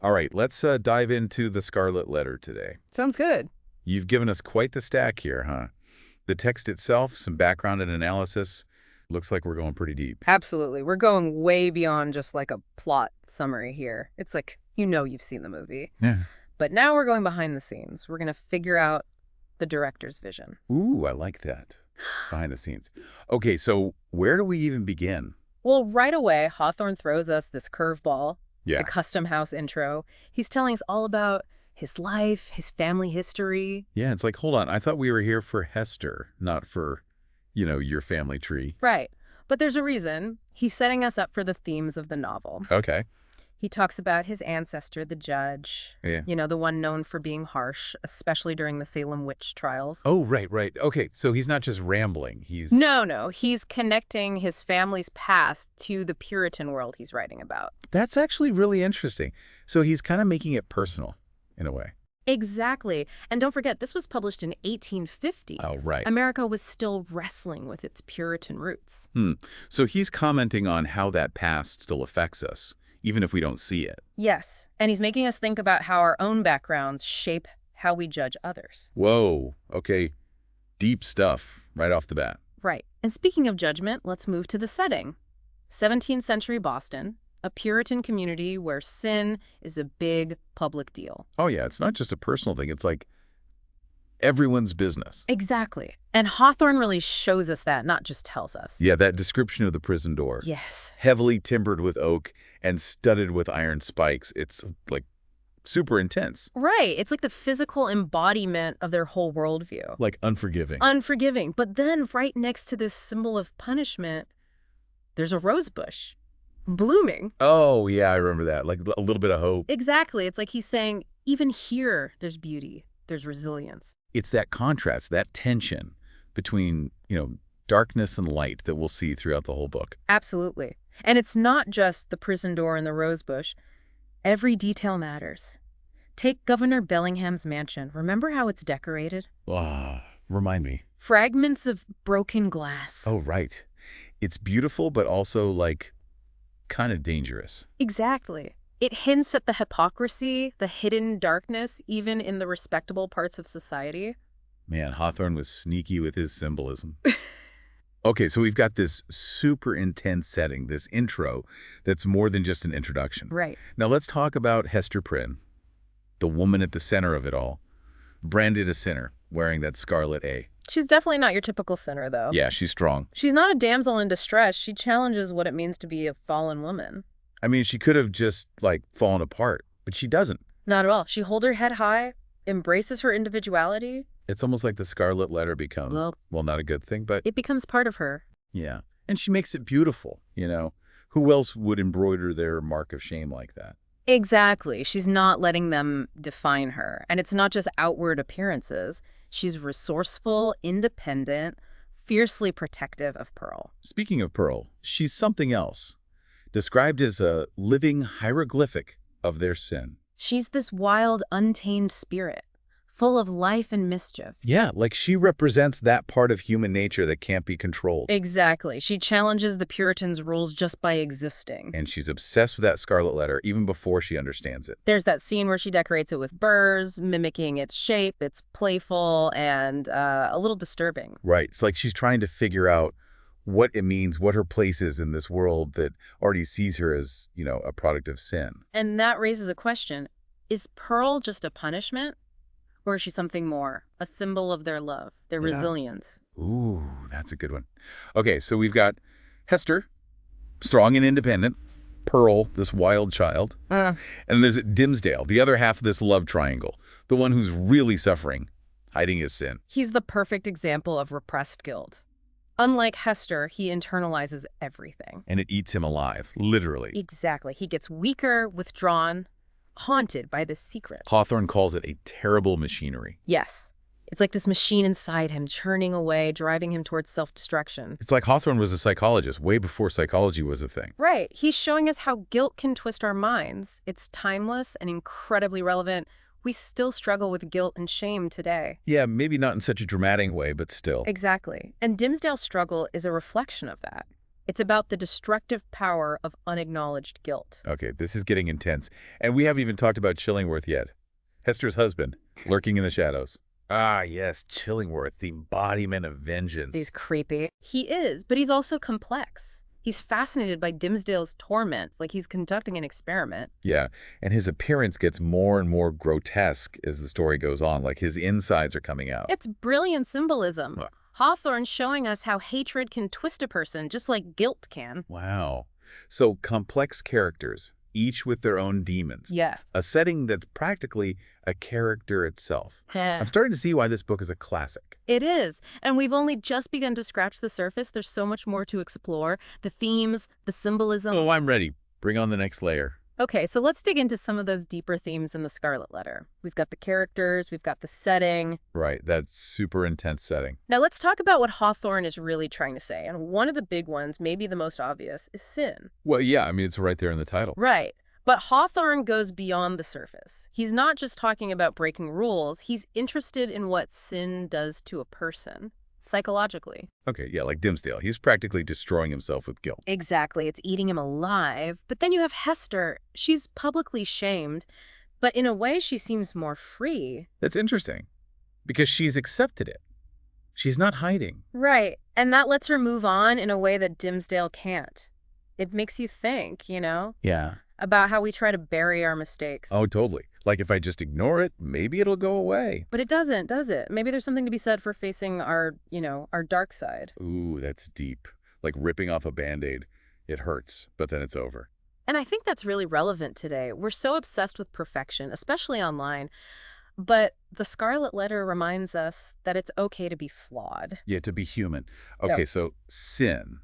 All right, let's dive into the Scarlet Letter today. Sounds good. You've given us quite the stack here, huh? The text itself, some background and analysis. Looks like we're going pretty deep. Absolutely. We're going way beyond just like a plot summary here. It's like, you've seen the movie. Yeah. But now we're going behind the scenes. We're going to figure out the director's vision. Ooh, I like that. Behind the scenes. Okay, so where do we even begin? Well, right away, Hawthorne throws us this curveball, Yeah. the Custom House intro. He's telling us all about his life, his family history. Yeah, it's like, hold on. I thought we were here for Hester, not for, your family tree. Right. But there's a reason. He's setting us up for the themes of the novel. Okay. He talks about his ancestor, the judge, Yeah. the one known for being harsh, especially during the Salem witch trials. Oh, right. Okay, so he's not just rambling. He's... No. He's connecting his family's past to the Puritan world he's writing about. That's actually really interesting. So he's kind of making it personal, in a way. Exactly. And don't forget, this was published in 1850. Oh, right. America was still wrestling with its Puritan roots. So he's commenting on how that past still affects us, even if we don't see it. Yes. And he's making us think about how our own backgrounds shape how we judge others. Whoa. Okay. Deep stuff right off the bat. Right. And speaking of judgment, let's move to the setting. 17th century Boston, a Puritan community where sin is a big public deal. Oh, yeah. It's not just a personal thing. It's like everyone's business. Exactly. And Hawthorne really shows us that, not just tells us. Yeah, that description of the prison door. Yes. Heavily timbered with oak and studded with iron spikes. It's like super intense. Right. It's like the physical embodiment of their whole worldview. Like unforgiving. Unforgiving. But then right next to this symbol of punishment, there's a rose bush blooming. Oh, yeah, I remember that. Like a little bit of hope. Exactly. It's like he's saying, even here, there's beauty. There's resilience. It's that contrast, that tension between, darkness and light that we'll see throughout the whole book. Absolutely. And it's not just the prison door and the rose bush. Every detail matters. Take Governor Bellingham's mansion. Remember how it's decorated? Remind me. Fragments of broken glass. Oh, right. It's beautiful, but also, kind of dangerous. Exactly. It hints at the hypocrisy, the hidden darkness, even in the respectable parts of society. Man, Hawthorne was sneaky with his symbolism. Okay, so we've got this super intense setting, this intro, that's more than just an introduction. Right. Now let's talk about Hester Prynne, the woman at the center of it all, branded a sinner, wearing that scarlet A. She's definitely not your typical sinner, though. Yeah, she's strong. She's not a damsel in distress. She challenges what it means to be a fallen woman. I mean, she could have just, fallen apart, but she doesn't. Not at all. She holds her head high, embraces her individuality. It's almost like the Scarlet Letter becomes, well, not a good thing, but... It becomes part of her. Yeah. And she makes it beautiful, Who else would embroider their mark of shame like that? Exactly. She's not letting them define her. And it's not just outward appearances. She's resourceful, independent, fiercely protective of Pearl. Speaking of Pearl, she's something else, described as a living hieroglyphic of their sin. She's this wild, untamed spirit, full of life and mischief. Yeah, like she represents that part of human nature that can't be controlled. Exactly. She challenges the Puritans' rules just by existing. And she's obsessed with that Scarlet Letter even before she understands it. There's that scene where she decorates it with burrs, mimicking its shape. It's playful and a little disturbing. Right. It's like she's trying to figure out what it means, what her place is in this world that already sees her as, a product of sin. And that raises a question. Is Pearl just a punishment? Or is she something more? A symbol of their love, their resilience? Ooh, that's a good one. Okay, so we've got Hester, strong and independent. Pearl, this wild child. And there's Dimmesdale, the other half of this love triangle, the one who's really suffering, hiding his sin. He's the perfect example of repressed guilt. Unlike Hester, he internalizes everything. And it eats him alive, literally. Exactly. He gets weaker, withdrawn, haunted by this secret. Hawthorne calls it a terrible machinery. Yes. It's like this machine inside him, churning away, driving him towards self-destruction. It's like Hawthorne was a psychologist way before psychology was a thing. Right. He's showing us how guilt can twist our minds. It's timeless and incredibly relevant. We still struggle with guilt and shame today. Yeah, maybe not in such a dramatic way, but still. Exactly. And Dimmesdale's struggle is a reflection of that. It's about the destructive power of unacknowledged guilt. Okay, this is getting intense. And we haven't even talked about Chillingworth yet. Hester's husband, lurking in the shadows. Ah, yes, Chillingworth, the embodiment of vengeance. He's creepy. He is, but he's also complex. He's fascinated by Dimmesdale's torment, like he's conducting an experiment. Yeah, and his appearance gets more and more grotesque as the story goes on, like his insides are coming out. It's brilliant symbolism. Wow. Hawthorne's showing us how hatred can twist a person, just like guilt can. Wow. So complex characters, each with their own demons. Yes. A setting that's practically a character itself. I'm starting to see why this book is a classic. It is. And we've only just begun to scratch the surface. There's so much more to explore. The themes, the symbolism. Oh, I'm ready. Bring on the next layer. Okay, so let's dig into some of those deeper themes in the Scarlet Letter. We've got the characters, we've got the setting. Right, that super intense setting. Now let's talk about what Hawthorne is really trying to say. And one of the big ones, maybe the most obvious, is sin. Well, yeah, I mean, it's right there in the title. Right. But Hawthorne goes beyond the surface. He's not just talking about breaking rules. He's interested in what sin does to a person, psychologically. Okay, yeah, like Dimmesdale. He's practically destroying himself with guilt. Exactly. It's eating him alive. But then you have Hester. She's publicly shamed, but in a way she seems more free. That's interesting, because she's accepted it. She's not hiding. Right. And that lets her move on in a way that Dimmesdale can't. It makes you think, you know? Yeah. About how we try to bury our mistakes. Oh, totally. Like if I just ignore it, maybe it'll go away. But it doesn't, does it? Maybe there's something to be said for facing our, our dark side. Ooh, that's deep. Like ripping off a Band-Aid. It hurts, but then it's over. And I think that's really relevant today. We're so obsessed with perfection, especially online. But the Scarlet Letter reminds us that it's okay to be flawed. Yeah, to be human. Okay, so sin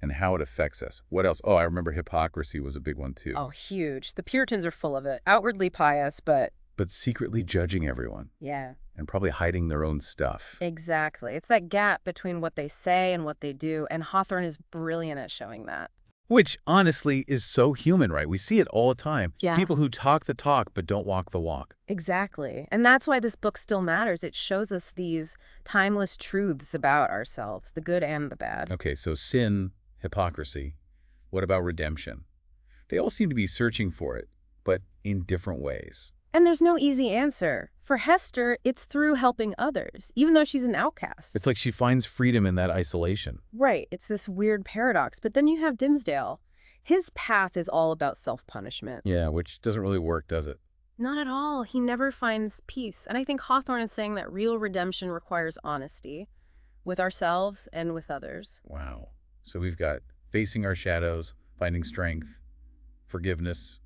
and how it affects us. What else? Oh, I remember hypocrisy was a big one too. Oh, huge. The Puritans are full of it. Outwardly pious, but secretly judging everyone. Yeah. And probably hiding their own stuff. Exactly. It's that gap between what they say and what they do, and Hawthorne is brilliant at showing that. Which, honestly, is so human, right? We see it all the time. Yeah. People who talk the talk but don't walk the walk. Exactly. And that's why this book still matters. It shows us these timeless truths about ourselves, the good and the bad. Okay, so sin, hypocrisy. What about redemption? They all seem to be searching for it, but in different ways. And there's no easy answer. For Hester, it's through helping others, even though she's an outcast. It's like she finds freedom in that isolation. Right. It's this weird paradox. But then you have Dimmesdale. His path is all about self-punishment. Yeah, which doesn't really work, does it? Not at all. He never finds peace. And I think Hawthorne is saying that real redemption requires honesty with ourselves and with others. Wow. So we've got facing our shadows, finding strength, forgiveness.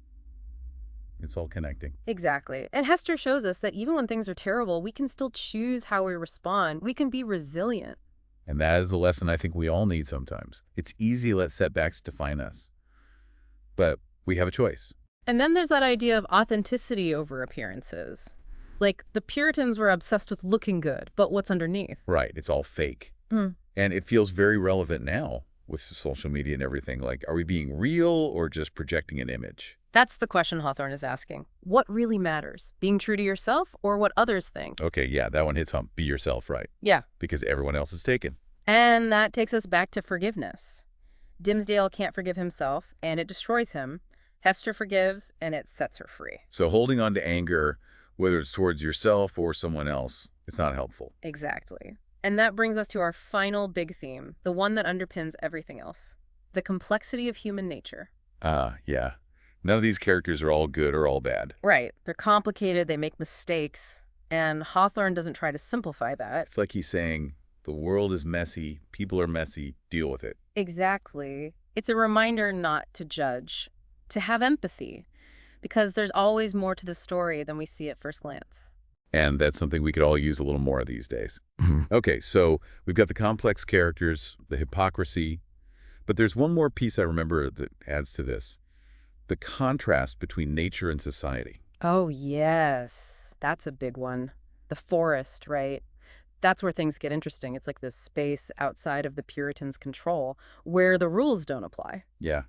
It's all connecting. Exactly. And Hester shows us that even when things are terrible, we can still choose how we respond. We can be resilient. And that is a lesson I think we all need sometimes. It's easy to let setbacks define us. But we have a choice. And then there's that idea of authenticity over appearances. Like, the Puritans were obsessed with looking good, but what's underneath? Right. It's all fake. And it feels very relevant now with social media and everything. Like, are we being real or just projecting an image? That's the question Hawthorne is asking. What really matters? Being true to yourself or what others think? Okay, yeah, that one hits home. Be yourself, right? Yeah. Because everyone else is taken. And that takes us back to forgiveness. Dimmesdale can't forgive himself, and it destroys him. Hester forgives, and it sets her free. So holding on to anger, whether it's towards yourself or someone else, it's not helpful. Exactly. And that brings us to our final big theme, the one that underpins everything else. The complexity of human nature. Yeah. None of these characters are all good or all bad. Right. They're complicated, they make mistakes, and Hawthorne doesn't try to simplify that. It's like he's saying, the world is messy, people are messy, deal with it. Exactly. It's a reminder not to judge, to have empathy, because there's always more to the story than we see at first glance. And that's something we could all use a little more of these days. Okay, so we've got the complex characters, the hypocrisy, but there's one more piece I remember that adds to this. The contrast between nature and society. Oh, yes. That's a big one. The forest, right? That's where things get interesting. It's like this space outside of the Puritans' control where the rules don't apply. Yeah.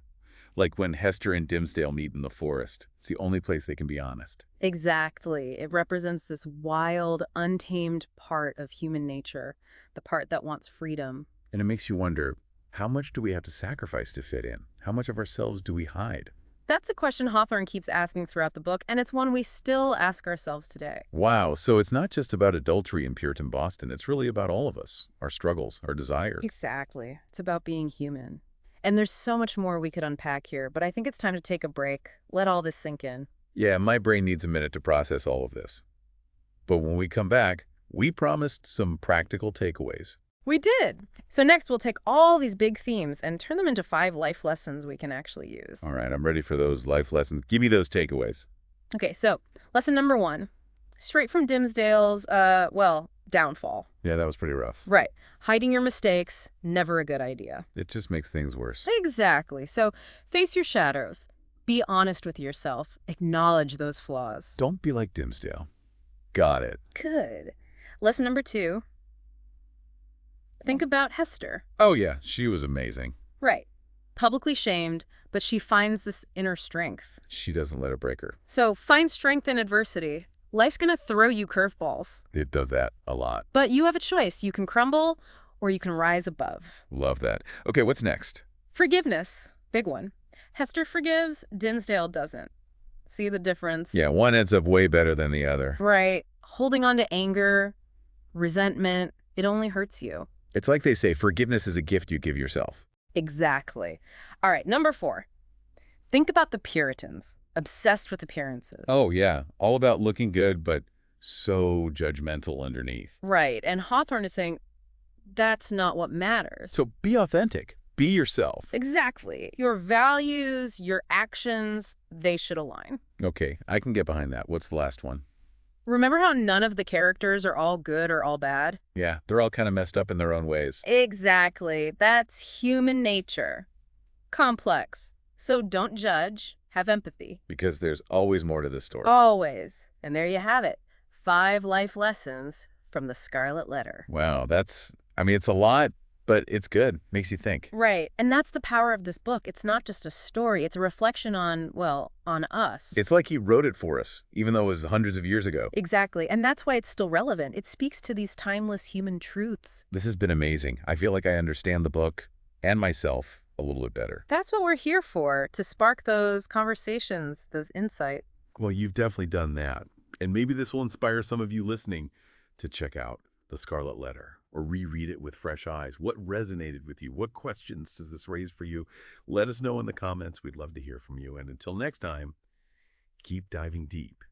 Like when Hester and Dimmesdale meet in the forest. It's the only place they can be honest. Exactly. It represents this wild, untamed part of human nature, the part that wants freedom. And it makes you wonder, How much do we have to sacrifice to fit in? How much of ourselves do we hide? That's a question Hawthorne keeps asking throughout the book, and it's one we still ask ourselves today. Wow, so it's not just about adultery in Puritan Boston. It's really about all of us, our struggles, our desires. Exactly. It's about being human. And there's so much more we could unpack here, but I think it's time to take a break. Let all this sink in. Yeah, my brain needs a minute to process all of this. But when we come back, we promised some practical takeaways. We did. So next, we'll take all these big themes and turn them into 5 life lessons we can actually use. All right, I'm ready for those life lessons. Give me those takeaways. Okay, so lesson number 1, straight from Dimmesdale's, downfall. Yeah, that was pretty rough. Right. Hiding your mistakes, never a good idea. It just makes things worse. Exactly. So face your shadows. Be honest with yourself. Acknowledge those flaws. Don't be like Dimmesdale. Got it. Good. Lesson number 2, think about Hester. Oh, yeah, she was amazing. Right. Publicly shamed, but she finds this inner strength. She doesn't let it break her. So find strength in adversity. Life's going to throw you curveballs. It does that a lot. But you have a choice. You can crumble or you can rise above. Love that. Okay, what's next? Forgiveness. Big one. Hester forgives, Dimmesdale doesn't. See the difference? Yeah, one ends up way better than the other. Right. Holding on to anger, resentment, it only hurts you. It's like they say, forgiveness is a gift you give yourself. Exactly. All right, number 4. Think about the Puritans, obsessed with appearances. Oh, yeah. All about looking good, but so judgmental underneath. Right, and Hawthorne is saying that's not what matters. So be authentic. Be yourself. Exactly. Your values, your actions, they should align. Okay, I can get behind that. What's the last one? Remember how none of the characters are all good or all bad? Yeah, they're all kind of messed up in their own ways. Exactly. That's human nature. Complex. So don't judge. Have empathy. Because there's always more to this story. Always. And there you have it. 5 life lessons from the Scarlet Letter. Wow, it's a lot, but it's good. Makes you think. Right. And that's the power of this book. It's not just a story. It's a reflection on us. It's like he wrote it for us, even though it was hundreds of years ago. Exactly. And that's why it's still relevant. It speaks to these timeless human truths. This has been amazing. I feel like I understand the book and myself a little bit better. That's what we're here for, to spark those conversations, those insights. Well, you've definitely done that. And maybe this will inspire some of you listening to check out The Scarlet Letter or reread it with fresh eyes. What resonated with you? What questions does this raise for you? Let us know in the comments. We'd love to hear from you. And until next time, keep diving deep